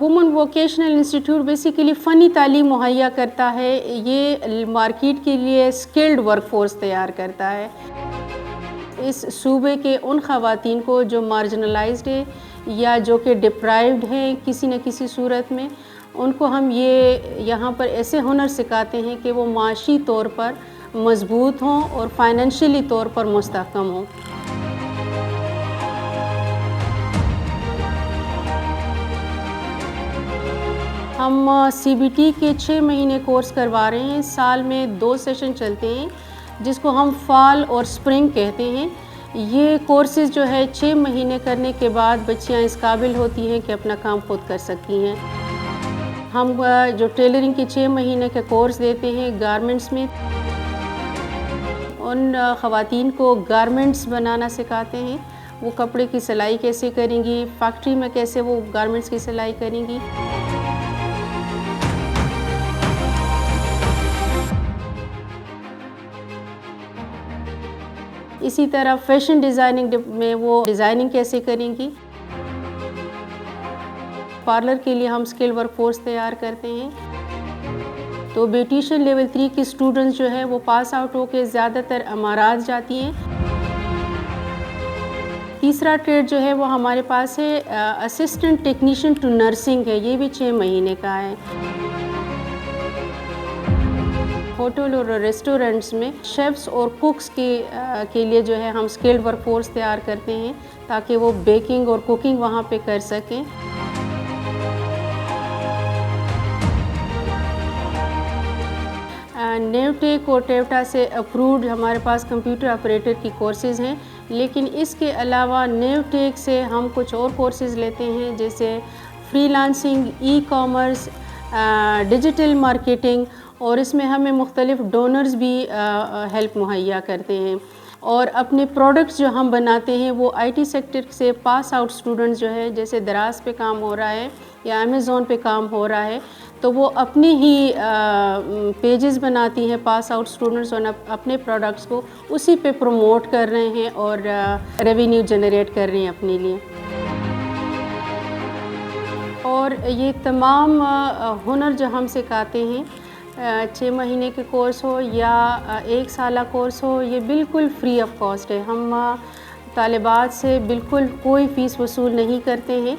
Women vocational institute basically funny तालीम मुहैया करता है। ये मार्केट के लिए स्किल्ड वर्कफोर्स तैयार करता है। इस सूबे के उन ख़वातीन को जो मार्जिनलाइज्ड है या जो कि डिप्राइव्ड हैं किसी न किसी सूरत में, उनको हम ये यहाँ पर ऐसे हुनर सिखाते हैं कि वो माशी तौर पर मज़बूत हों और फाइनेंशियली तौर पर मुस्तहकम हों। हम CBT के 6 महीने कोर्स करवा रहे हैं। साल में 2 सेशन चलते हैं जिसको हम फ़ॉल और स्प्रिंग कहते हैं। ये कोर्सेज़ जो है 6 महीने करने के बाद बच्चियाँ इस काबिल होती हैं कि अपना काम खुद कर सकती हैं। हम जो टेलरिंग के 6 महीने का कोर्स देते हैं गारमेंट्स में, उन ख़वातीन को गारमेंट्स बनाना सिखाते हैं। वो कपड़े की सिलाई कैसे करेंगी, फैक्ट्री में कैसे वो गारमेंट्स की सिलाई करेंगी। इसी तरह फैशन डिज़ाइनिंग में वो डिज़ाइनिंग कैसे करेंगी। पार्लर के लिए हम स्किल वर्कफोर्स तैयार करते हैं। तो ब्यूटिशियन लेवल 3 की स्टूडेंट्स जो है वो पास आउट होकर ज़्यादातर अमारात जाती हैं। तीसरा ट्रेड जो है वो हमारे पास है असिस्टेंट टेक्नीशियन टू नर्सिंग है। ये भी 6 महीने का है। होटल और रेस्टोरेंट्स में शेफ़्स और कुक्स के लिए जो है हम स्किल्ड वर्कफोर्स तैयार करते हैं ताकि वो बेकिंग और कुकिंग वहाँ पे कर सकें। नेवटेक और टेवटा से अप्रूव्ड हमारे पास कंप्यूटर ऑपरेटर की कोर्सेज़ हैं, लेकिन इसके अलावा नेवटेक से हम कुछ और कोर्सेज़ लेते हैं जैसे फ्रीलांसिंग, ई-कॉमर्स, डिजिटल मार्केटिंग, और इसमें हमें मुख्तलिफ़ डोनर्स भी हेल्प मुहैया करते हैं। और अपने प्रोडक्ट्स जो हम बनाते हैं वो IT सेक्टर से पास आउट स्टूडेंट्स जो है, जैसे दराज पे काम हो रहा है या अमेज़ॉन पे काम हो रहा है, तो वो अपने ही पेजेस बनाती हैं पास आउट स्टूडेंट्स और अपने प्रोडक्ट्स को उसी पे प्रमोट कर रहे हैं और रेवेन्यू जनरेट कर रहे हैं अपने लिए। और ये तमाम हुनर जो हम सिखाते हैं, 6 महीने के कोर्स हो या 1 साला कोर्स हो, ये बिल्कुल फ्री ऑफ कॉस्ट है। हम तालिबात से बिल्कुल कोई फ़ीस वसूल नहीं करते हैं।